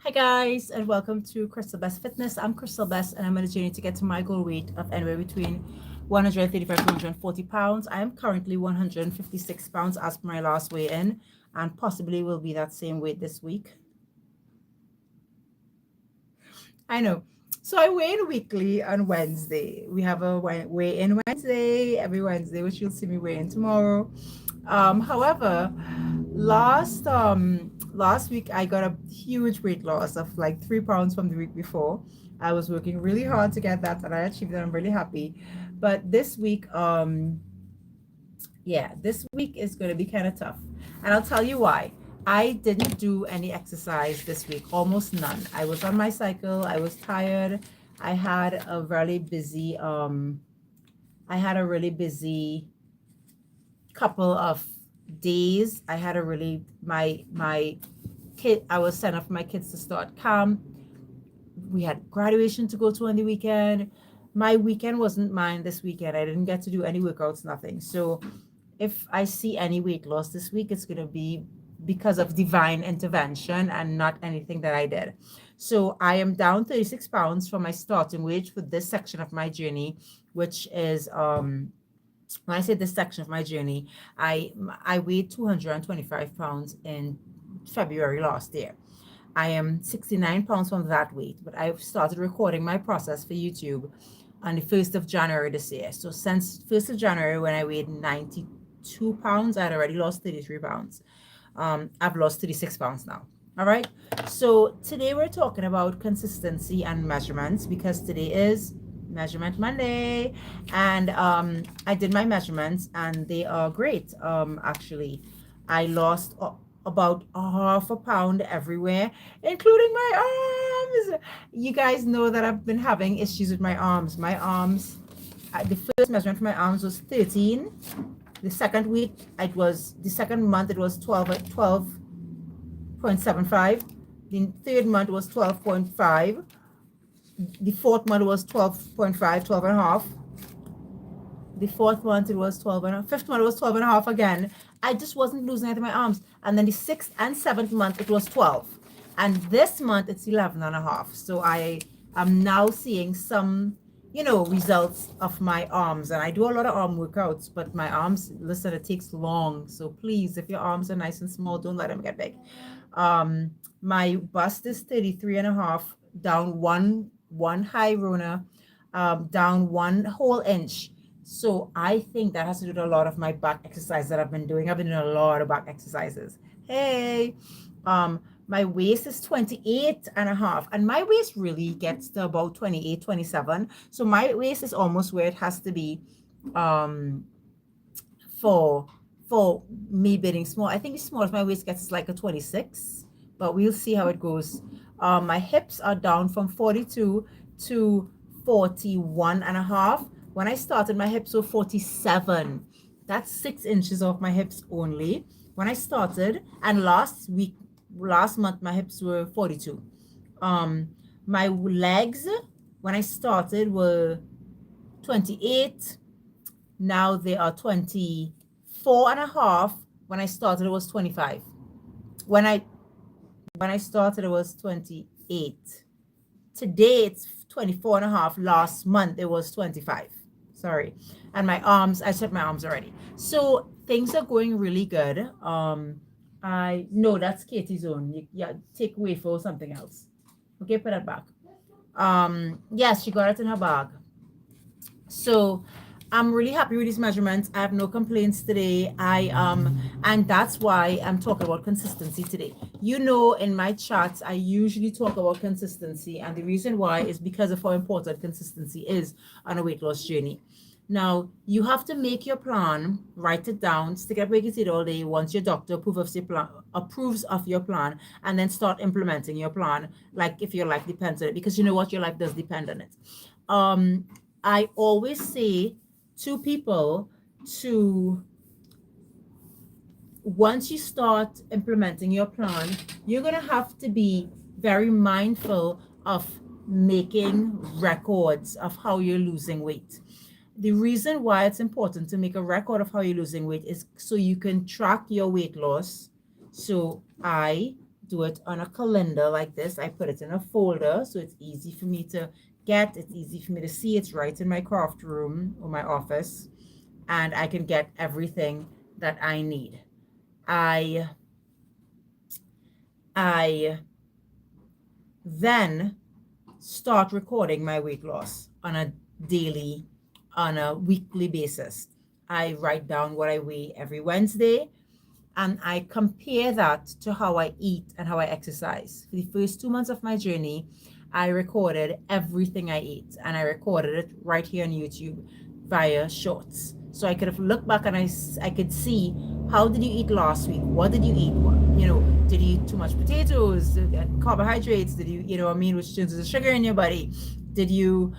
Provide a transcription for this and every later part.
Hi guys, and welcome to Crystal Best Fitness. I'm Crystal Best, and I'm on a journey to get to my goal weight of anywhere between 135 to 140 pounds. I am currently 156 pounds as per my last weigh-in, and possibly will be that same weight this week. I know. So I weigh in weekly on Wednesday. We have a weigh-in Wednesday every Wednesday, which you'll see me weigh in tomorrow. However, last week I got a huge weight loss of like 3 pounds from the week before. I was working really hard to get that, and I achieved it. I'm really happy. But this week, yeah, this week is going to be kind of tough, and I'll tell you why. I didn't do any exercise this week, almost none. I was on my cycle. I was tired. I had a really busy I had a really busy couple of days. I had a really my kid. I was sent off my kids to start camp. We had graduation to go to on the weekend. My weekend wasn't mine this weekend. I didn't get to do any workouts, nothing. So if I see any weight loss this week, it's going to be because of divine intervention and not anything that I did. So I am down 36 pounds from my starting weight for this section of my journey, which is when I say this section of my journey, I weighed 225 pounds in February last year. I am 69 pounds from that weight, but I've started recording my process for YouTube on the 1st of January this year. So since 1st of January, when I weighed 92 pounds, I had already lost 33 pounds. I've lost 36 pounds now. All right. So today we're talking about consistency and measurements because today is Measurement Monday, and I did my measurements and they are great. Actually, I lost about a half a pound everywhere, including my arms. You guys know that I've been having issues with my arms. My arms, the first measurement for my arms was 13. The second week, the second month, it was 12.75. The third month was 12.5. The fourth month was 12.5, 12 and a half. The fourth month it was 12 and a half. Fifth month it was 12 and a half again. I just wasn't losing it in my arms. And then the sixth and seventh month it was 12. And this month it's 11 and a half. So I am now seeing some, results of my arms. And I do a lot of arm workouts, but my arms, listen, it takes long. So please, if your arms are nice and small, don't let them get big. My bust is 33 and a half, down one high Rona, down one whole inch. So I think that has to do with a lot of my back exercise that I've been doing. I've been doing a lot of back exercises. Hey, my waist is 28 and a half, and my waist really gets to about 28, 27. So my waist is almost where it has to be um, for me being small. I think the smallest my waist gets is like a 26, but we'll see how it goes. My hips are down from 42 to 41 and a half. When I started, my hips were 47. That's 6 inches off my hips only. When I started, and last month, my hips were 42. My legs, when I started, were 28. Now they are 24 and a half. When I started, it was 25. When I started, it was 28. Today, it's 24 and a half. Last month, it was 25. Sorry. And my arms, I said my arms already. So things are going really good. I know that's Katie's own. Yeah, take away for something else. Okay, put that back. Yes, she got it in her bag. So I'm really happy with these measurements. I have no complaints today. And that's why I'm talking about consistency today. In my chats, I usually talk about consistency, and the reason why is because of how important consistency is on a weight loss journey. Now, you have to make your plan, write it down, stick it up where you can see it all day. Once your doctor approves of your plan, and then start implementing your plan, like if your life depends on it, because you know what, your life does depend on it. I always say to people to once you start implementing your plan, you're going to have to be very mindful of making records of how you're losing weight. The reason why it's important to make a record of how you're losing weight is so you can track your weight loss. So I do it on a calendar like this. I put it in a folder so it's easy for me to get, it's easy for me to see. It's right in my craft room or my office, and I can get everything that I need. I then start recording my weight loss on a daily, on a weekly basis. I write down what I weigh every Wednesday, and I compare that to how I eat and how I exercise. For the first 2 months of my journey, I recorded everything I ate, and I recorded it right here on YouTube via shorts. So I could have looked back and I could see, how did you eat last week? What did you eat? Did you eat too much potatoes, carbohydrates? Did you, which turns the sugar in your body? Did you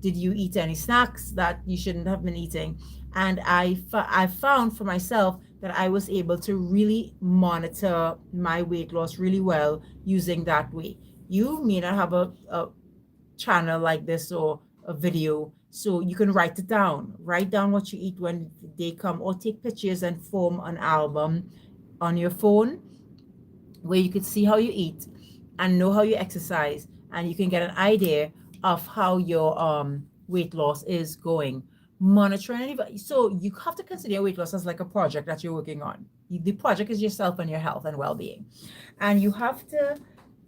eat any snacks that you shouldn't have been eating? And I found for myself that I was able to really monitor my weight loss really well using that way. You may not have a channel like this or a video, so you can write it down. Write down what you eat when they come, or take pictures and form an album on your phone where you could see how you eat and know how you exercise, and you can get an idea of how your weight loss is going. Monitoring. So you have to consider your weight loss as like a project that you're working on. The project is yourself and your health and well-being. And you have to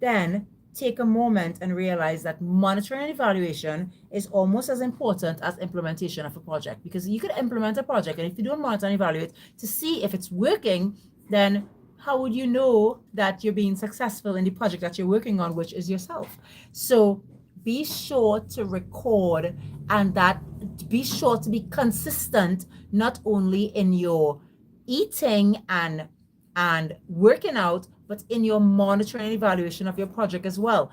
then take a moment and realize that monitoring and evaluation is almost as important as implementation of a project, because you could implement a project, and if you don't monitor and evaluate to see if it's working, then how would you know that you're being successful in the project that you're working on, which is yourself? So be sure to record, and that be sure to be consistent, not only in your eating and working out, but in your monitoring and evaluation of your project as well,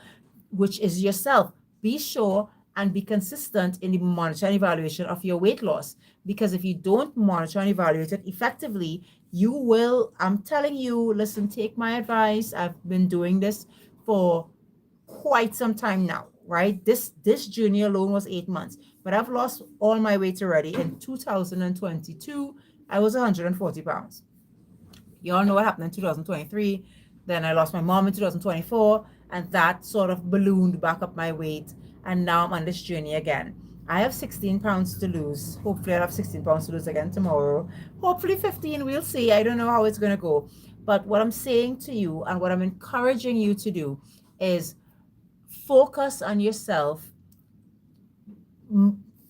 which is yourself. Be sure and be consistent in the monitoring and evaluation of your weight loss, because if you don't monitor and evaluate it effectively, you will, I'm telling you, listen, take my advice. I've been doing this for quite some time now, right? This journey alone was 8 months, but I've lost all my weight already. In 2022, I was 140 pounds. You all know what happened in 2023. Then I lost my mom in 2024, and that sort of ballooned back up my weight. And now I'm on this journey again. I have 16 pounds to lose. Hopefully I'll have 16 pounds to lose again tomorrow. Hopefully 15, we'll see. I don't know how it's going to go. But what I'm saying to you and what I'm encouraging you to do is focus on yourself.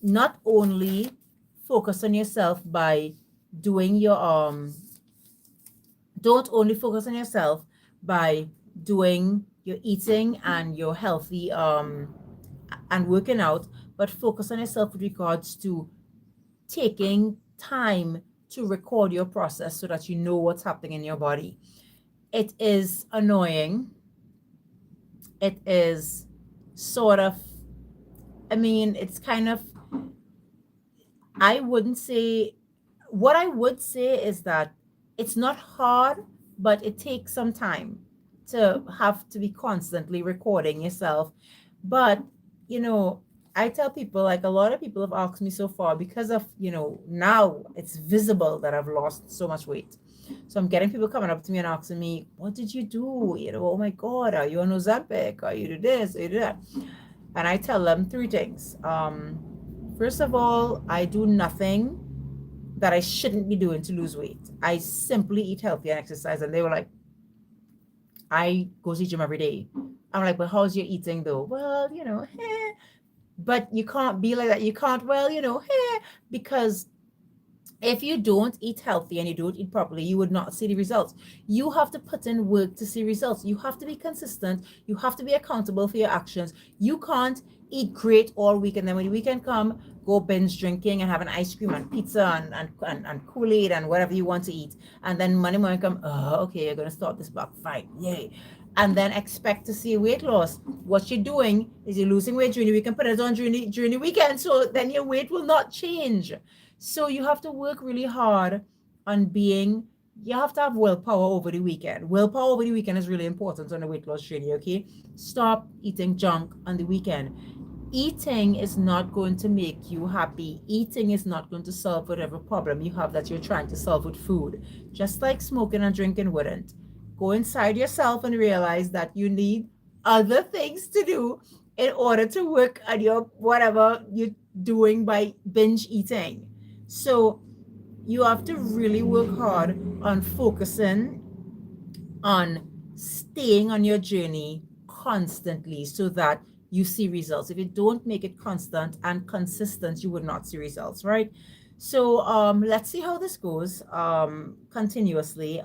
Not only focus on yourself by doing your, don't only focus on yourself by doing your eating and your healthy and working out, but focus on yourself with regards to taking time to record your process so that you know what's happening in your body. It is annoying. It is sort of, it's kind of, I wouldn't say, what I would say is that it's not hard, but it takes some time to have to be constantly recording yourself. But, I tell people, like, a lot of people have asked me so far, because of, now it's visible that I've lost so much weight. So I'm getting people coming up to me and asking me, what did you do? Oh my God, are you on Ozempic? Are you do this? Are you do that? And I tell them 3 things. First of all, I do nothing that I shouldn't be doing to lose weight. I simply eat healthy and exercise. And they were like, I go to the gym every day. I'm like, well, how's your eating though? Well, but you can't be like that. You can't, because if you don't eat healthy and you don't eat properly, you would not see the results. You have to put in work to see results. You have to be consistent. You have to be accountable for your actions. You can't eat great all week, and then when the weekend come, go binge drinking and have an ice cream and pizza and Kool-Aid and whatever you want to eat. And then Monday morning come, okay, you're going to start this back. Fine, yay. And then expect to see weight loss. What you're doing is you're losing weight during the week and put it on during the weekend, so then your weight will not change. So you have to work really hard on you have to have willpower over the weekend. Willpower over the weekend is really important on the weight loss journey, okay? Stop eating junk on the weekend. Eating is not going to make you happy. Eating is not going to solve whatever problem you have that you're trying to solve with food. Just like smoking and drinking wouldn't. go inside yourself and realize that you need other things to do in order to work on your whatever you're doing by binge eating. So you have to really work hard on focusing on staying on your journey constantly so that you see results. If you don't make it constant and consistent, you would not see results, right? So let's see how this goes continuously.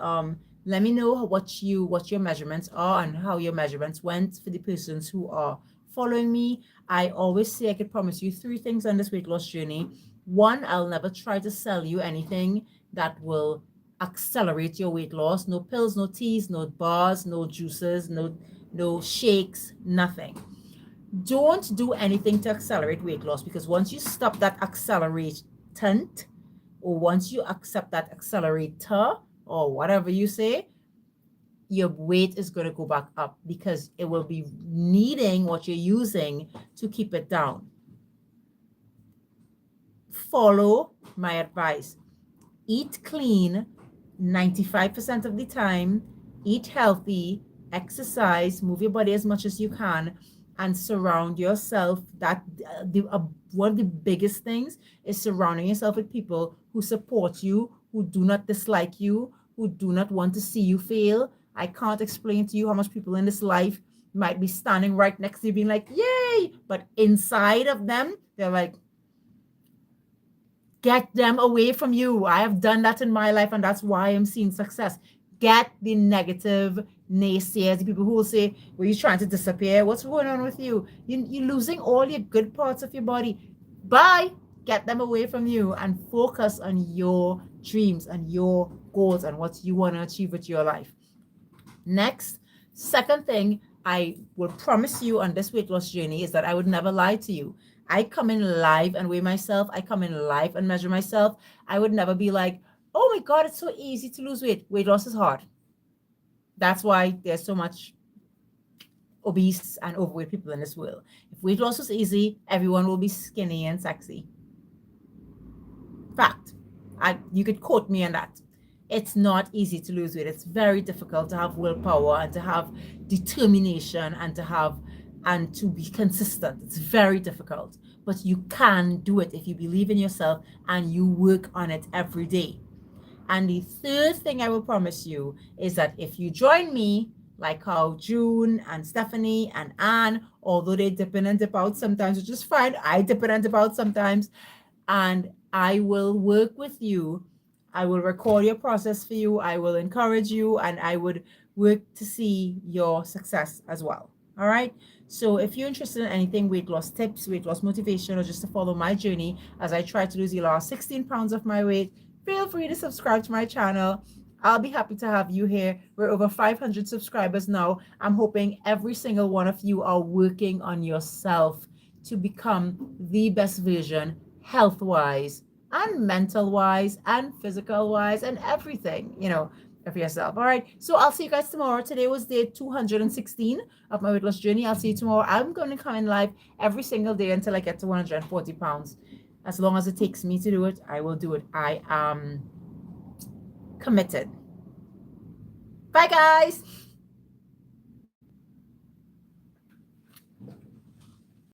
Let me know what your measurements are and how your measurements went for the persons who are following me. I always say I could promise you three things on this weight loss journey. One, I'll never try to sell you anything that will accelerate your weight loss. No pills, no teas, no bars, no juices, no shakes, nothing. Don't do anything to accelerate weight loss, because once you stop that acceleratant, or once you accept that accelerator, or whatever you say, your weight is going to go back up because it will be needing what you're using to keep it down. Follow my advice. Eat clean 95% of the time, eat healthy, exercise, move your body as much as you can, and surround yourself. One of the biggest things is surrounding yourself with people who support you, who do not dislike you, who do not want to see you fail. I can't explain to you how much people in this life might be standing right next to you being like, yay, but inside of them, they're like, get them away from you. I have done that in my life, and that's why I'm seeing success. Get the negative naysayers, the people who will say, well, you're trying to disappear. What's going on with you? You're losing all your good parts of your body. Bye. Get them away from you and focus on your dreams and your goals and what you want to achieve with your life. Next, second thing I will promise you on this weight loss journey is that I would never lie to you. I come in live and weigh myself. I come in live and measure myself. I would never be like, oh my God, it's so easy to lose weight. Weight loss is hard. That's why there's so much obese and overweight people in this world. If weight loss was easy, everyone will be skinny and sexy. Fact. You could quote me on that. It's not easy to lose weight. It's very difficult to have willpower and to have determination and to be consistent. It's very difficult, but you can do it if you believe in yourself and you work on it every day. And the third thing I will promise you is that if you join me, like how June and Stephanie and Anne, although they dip in and dip out sometimes, which is fine, I dip in and dip out sometimes, and I will work with you. I will record your process for you. I will encourage you, and I would work to see your success as well. All right. So if you're interested in anything, weight loss tips, weight loss motivation, or just to follow my journey as I try to lose the last 16 pounds of my weight, feel free to subscribe to my channel. I'll be happy to have you here. We're over 500 subscribers now. I'm hoping every single one of you are working on yourself to become the best version, health-wise and mental-wise and physical-wise and everything, of yourself. All right. So I'll see you guys tomorrow. Today was day 216 of my weight loss journey. I'll see you tomorrow. I'm going to come in live every single day until I get to 140 pounds. As long as it takes me to do it, I will do it. I am committed. Bye, guys.